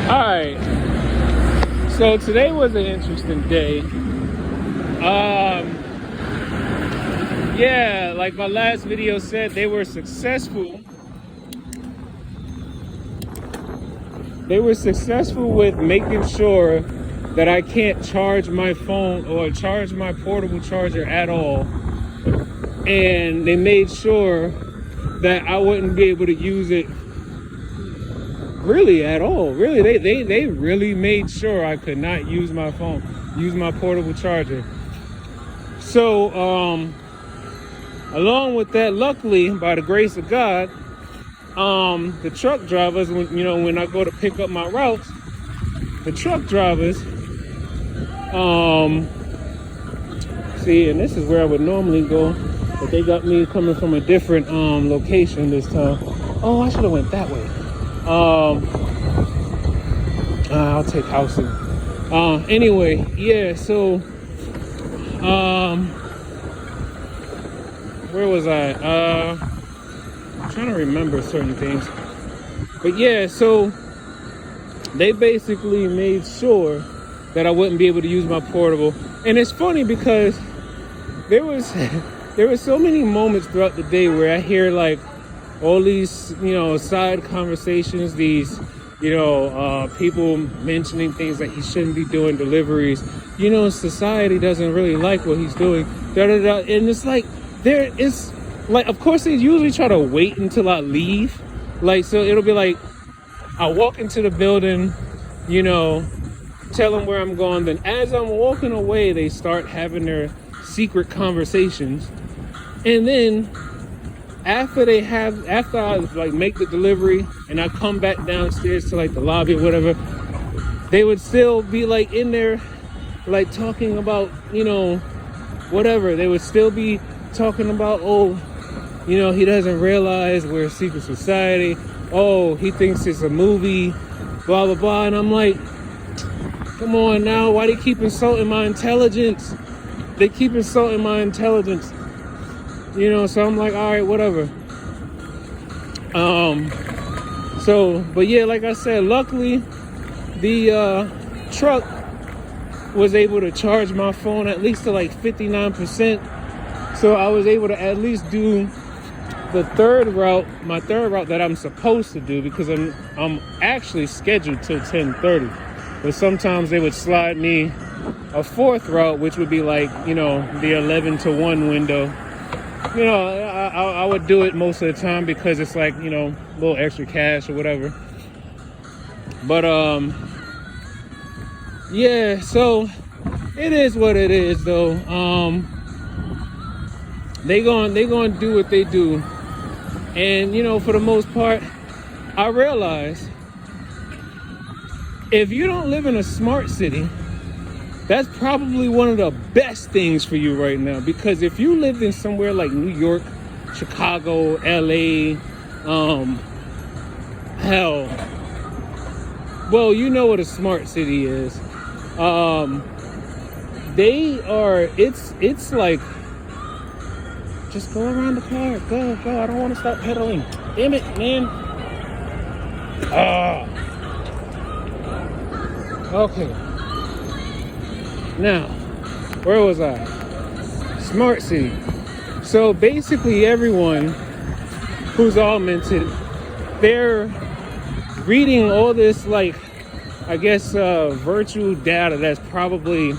Alright, so today was an interesting day. Yeah, like my last video said, they were successful. They were successful with making sure that I can't charge my phone or charge my portable charger at all. And they made sure that I wouldn't be able to use it really at all. Really, they really made sure I could not use my phone, use my portable charger. So, along with that, luckily, by the grace of God, the truck drivers, when I go to pick up my routes, the truck drivers, see, and this is where I would normally go, but they got me coming from a different location this time. Oh, I should have went that way. I'll take housing. Anyway, yeah, so where was I? I'm trying to remember certain things. But yeah, so they basically made sure that I wouldn't be able to use my portable. And it's funny because there was so many moments throughout the day where I hear like all these, side conversations, these, people mentioning things like he shouldn't be doing deliveries. Society doesn't really like what he's doing. And it's like, of course they usually try to wait until I leave. Like, so it'll be like, I walk into the building, tell them where I'm going. Then as I'm walking away, they start having their secret conversations. And then after I like make the delivery and I come back downstairs to like the lobby or whatever, they would still be like in there, like talking about, whatever. They would still be talking about, he doesn't realize we're a secret society. Oh, he thinks it's a movie, blah, blah, blah. And I'm like, come on now, why do they keep insulting my intelligence? They keep insulting my intelligence. So I'm like, all right, whatever. But yeah, like I said, luckily the truck was able to charge my phone at least to like 59%. So I was able to at least do my third route that I'm supposed to do, because I'm actually scheduled till 10:30. But sometimes they would slide me a fourth route, which would be like, the 11 to 1 window. I would do it most of the time because it's like, a little extra cash or whatever. But, yeah, so it is what it is though. They gonna do what they do. And, for the most part, I realize if you don't live in a smart city, that's probably one of the best things for you right now. Because if you lived in somewhere like New York, Chicago, LA, hell, well, you know what a smart city is. It's like, just go around the car, go. I don't want to stop pedaling. Damn it, man. Okay. Now, where was I? Smart city. So basically everyone who's augmented, they're reading all this, like, I guess, virtual data that's probably,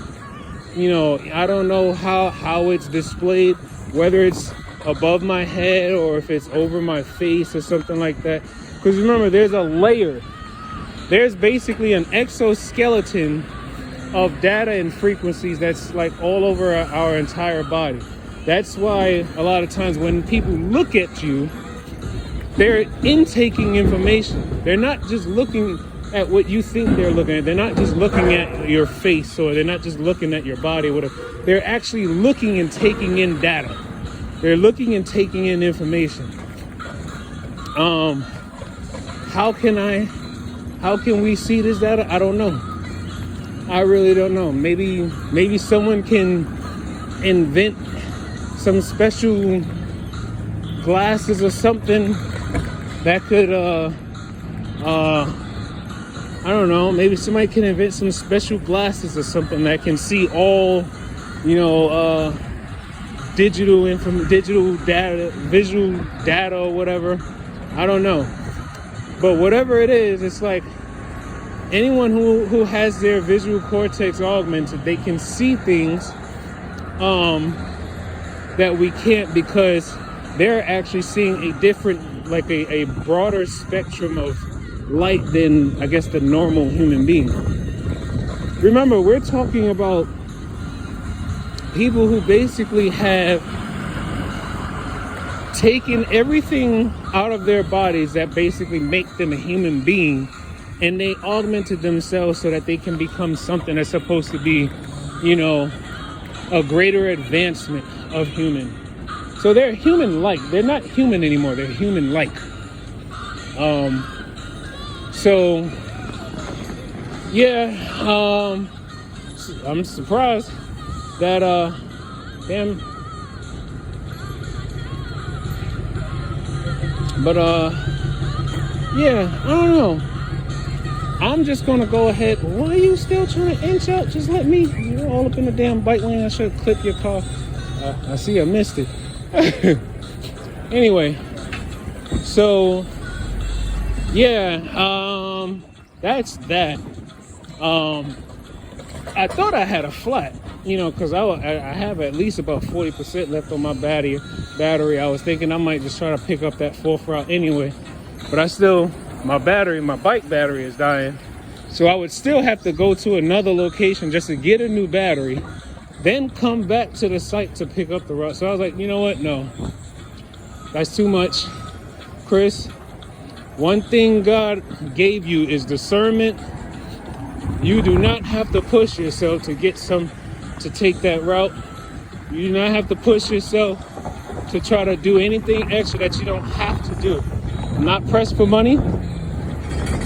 I don't know how it's displayed, whether it's above my head or if it's over my face or something like that. Because remember, there's a layer. There's basically an exoskeleton of data and frequencies that's like all over our entire body. That's why a lot of times when people look at you, they're intaking information. They're not just looking at what you think they're looking at. They're not just looking at your face, or they're not just looking at your body, whatever. They're actually looking and taking in data. They're looking and taking in information. How can we see this data? I don't know. I really don't know. Maybe someone can invent some special glasses or something that could I don't know, maybe somebody can invent some special glasses or something that can see all, you know, digital data, visual data or whatever. I don't know. But whatever it is, it's like anyone who has their visual cortex augmented, they can see things that we can't, because they're actually seeing a different, like a broader spectrum of light than, I guess, the normal human being. Remember, we're talking about people who basically have taken everything out of their bodies that basically make them a human being, and they augmented themselves so that they can become something that's supposed to be, you know, a greater advancement of human. So they're human-like. They're not human anymore. They're human-like. So yeah, I'm surprised that damn. But yeah, I don't know. I'm just gonna go ahead. Why are you still trying to inch out? Just let me. You're all up in the damn bike lane. I should clip your car. I see I missed it. Anyway, so yeah, that's that. I thought I had a flat, you know, because I have at least about 40% left on my battery. I was thinking I might just try to pick up that 4th route anyway, but my bike battery is dying. So I would still have to go to another location just to get a new battery, then come back to the site to pick up the route. So I was like, you know what? No, that's too much. Chris, one thing God gave you is discernment. You do not have to push yourself to take that route. You do not have to push yourself to try to do anything extra that you don't have to do. I'm not pressed for money.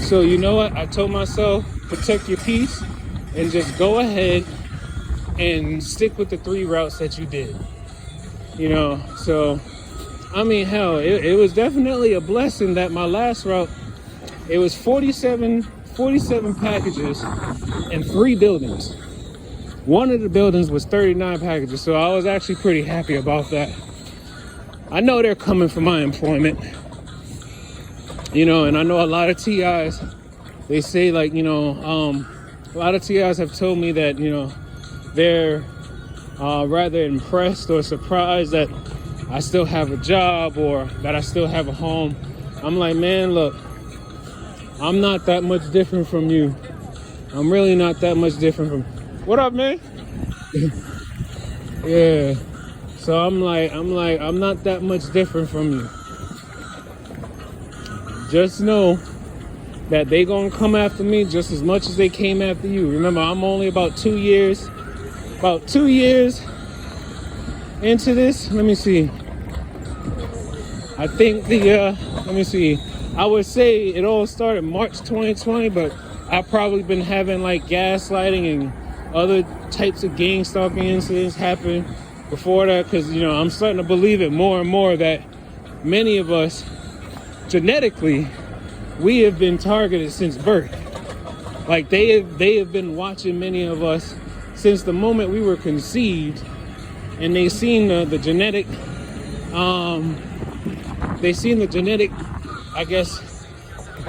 So you know what? I told myself, protect your peace and just go ahead and stick with the 3 routes that you did. You know, so I mean, hell, it was definitely a blessing that my last route, it was 47 packages and 3 buildings. One of the buildings was 39 packages, so I was actually pretty happy about that. I know they're coming for my employment, you know, and I know a lot of TIs, they say, like, you know, a lot of TIs have told me that, you know, they're rather impressed or surprised that I still have a job or that I still have a home. I'm like, man, look, I'm not that much different from you. I'm really not that much different from... What up, man? Yeah. So I'm not that much different from you. Just know that they gonna come after me just as much as they came after you. Remember, I'm only about 2 years into this. Let me see. I think let me see. I would say it all started March 2020, but I've probably been having like gaslighting and other types of gang stalking incidents happen before that, because, you know, I'm starting to believe it more and more that many of us, genetically, we have been targeted since birth. Like they have been watching many of us since the moment we were conceived, and they seen the genetic, I guess,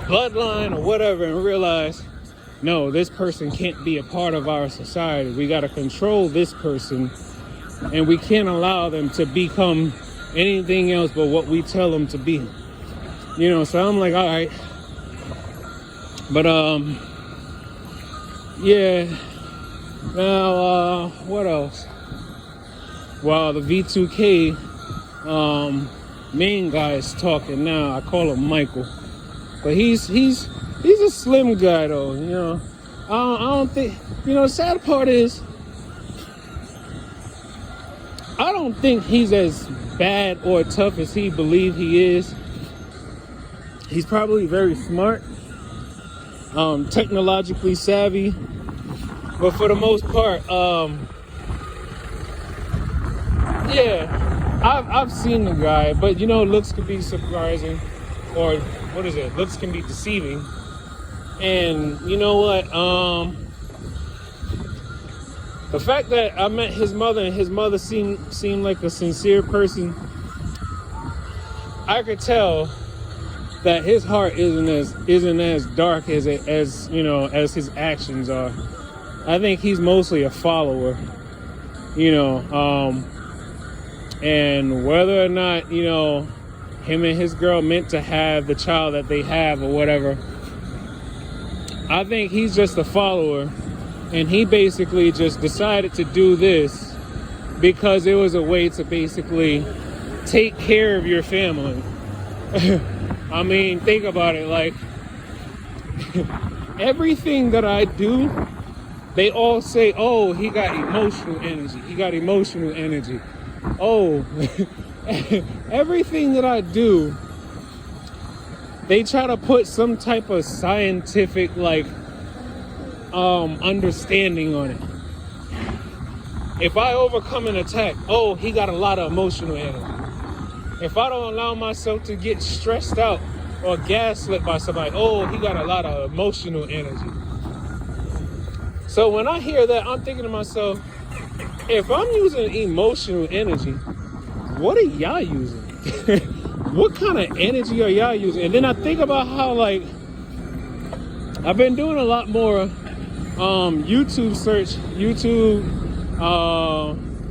bloodline or whatever, and realize, no, this person can't be a part of our society. We got to control this person, and we can't allow them to become anything else but what we tell them to be. You know, so I'm like, all right. But yeah. Now, what else? Well, the V2K main guy is talking now. I call him Michael, but he's a slim guy though. You know, I don't think, you know, the sad part is I don't think he's as bad or tough as he believes he is. He's probably very smart, technologically savvy, but for the most part, yeah, I've seen the guy, but you know, looks can be surprising, or what is it? Looks can be deceiving. And you know what? The fact that I met his mother and his mother seemed like a sincere person, I could tell that his heart isn't as dark as his actions are. I think he's mostly a follower, and whether or not, him and his girl meant to have the child that they have or whatever, I think he's just a follower, and he basically just decided to do this because it was a way to basically take care of your family. I mean, think about it, like, everything that I do, they all say, oh, he got emotional energy. He got emotional energy. Oh, everything that I do, they try to put some type of scientific, understanding on it. If I overcome an attack, oh, he got a lot of emotional energy. If I don't allow myself to get stressed out or gaslit by somebody, oh, he got a lot of emotional energy. So when I hear that, I'm thinking to myself, if I'm using emotional energy, what are y'all using? What kind of energy are y'all using? And then I think about how, I've been doing a lot more YouTube,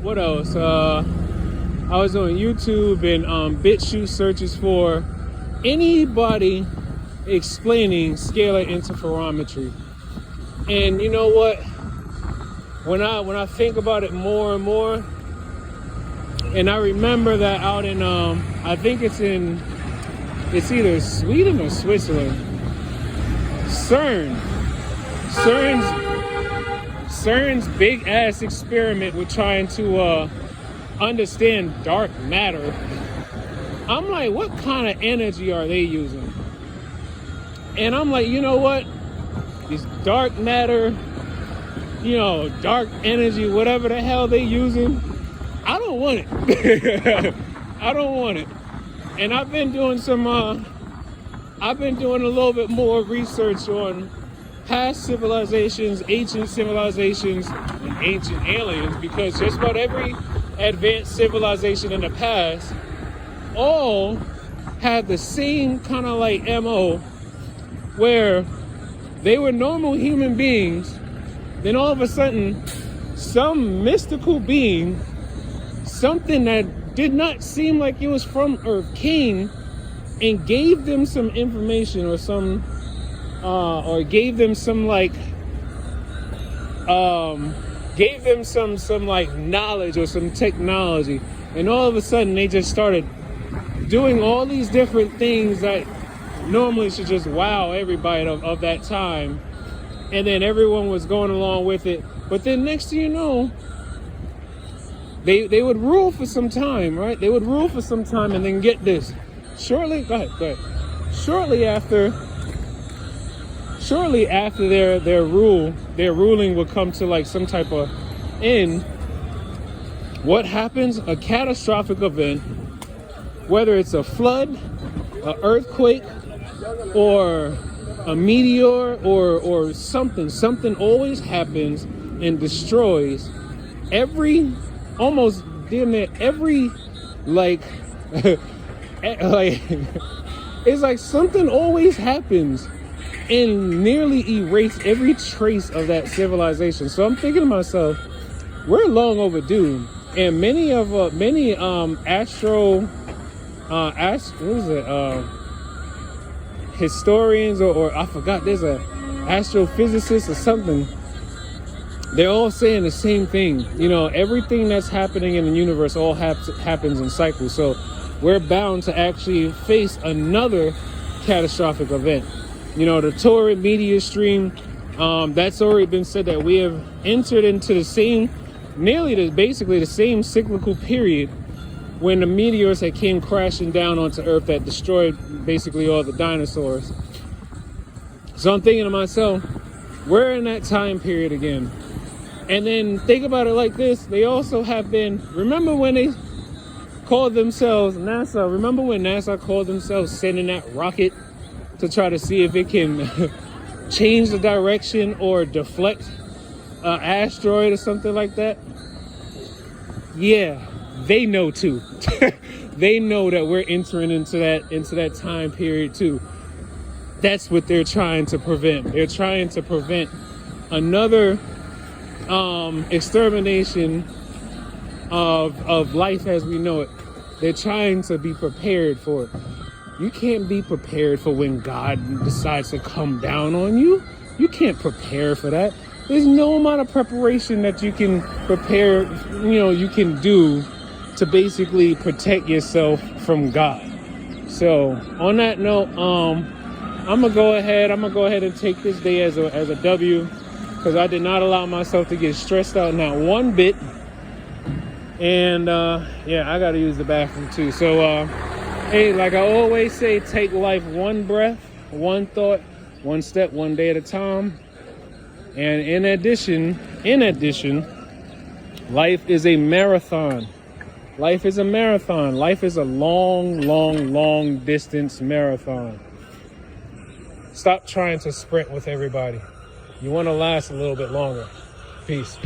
what else? I was on YouTube and BitChute searches for anybody explaining scalar interferometry. And you know what? When I think about it more and more, and I remember that out in I think it's either Sweden or Switzerland. CERN's big ass experiment with trying to understand dark matter. I'm like, what kind of energy are they using? And I'm like, you know what? This dark matter, dark energy, whatever the hell they using, I don't want it. I don't want it. And I've been doing a little bit more research on past civilizations, ancient civilizations, and ancient aliens, because just about every advanced civilization in the past all had the same kind of MO, where they were normal human beings, then all of a sudden some mystical being, something that did not seem like it was from Earth, came and gave them some information or gave them some knowledge or some technology, and all of a sudden they just started doing all these different things that normally should just wow everybody of that time, and then everyone was going along with it. But then next thing you know, they would rule for some time, right? They would rule for some time, and then get this. Shortly after their ruling would come to some type of end. What happens? A catastrophic event, whether it's a flood, an earthquake, or a meteor, or something always happens and destroys almost damn near every it's like something always happens and nearly erase every trace of that civilization. So I'm thinking to myself, we're long overdue, and many historians or I forgot, there's a astrophysicist or something. They're all saying the same thing. Everything that's happening in the universe all happens in cycles. So we're bound to actually face another catastrophic event. The Taurid meteor stream, that's already been said that we have entered into basically the same cyclical period when the meteors that came crashing down onto Earth that destroyed basically all the dinosaurs. So I'm thinking to myself, we're in that time period again. And then think about it like this. They also have been, remember when they called themselves NASA? Remember when NASA called themselves sending that rocket to try to see if it can change the direction or deflect an asteroid or something like that, yeah, they know too. They know that we're entering into that time period too. That's what they're trying to prevent. They're trying to prevent another extermination of life as we know it. They're trying to be prepared for it. You can't be prepared for when God decides to come down on you. You can't prepare for that. There's no amount of preparation that you can prepare, you can do to basically protect yourself from God. So on that note, I'm gonna go ahead and take this day as a W, because I did not allow myself to get stressed out, not one bit. And yeah, I gotta use the bathroom too. So hey, like I always say, take life one breath, one thought, one step, one day at a time. And in addition, life is a marathon. Life is a marathon. Life is a long distance marathon. Stop trying to sprint with everybody. You want to last a little bit longer. Peace.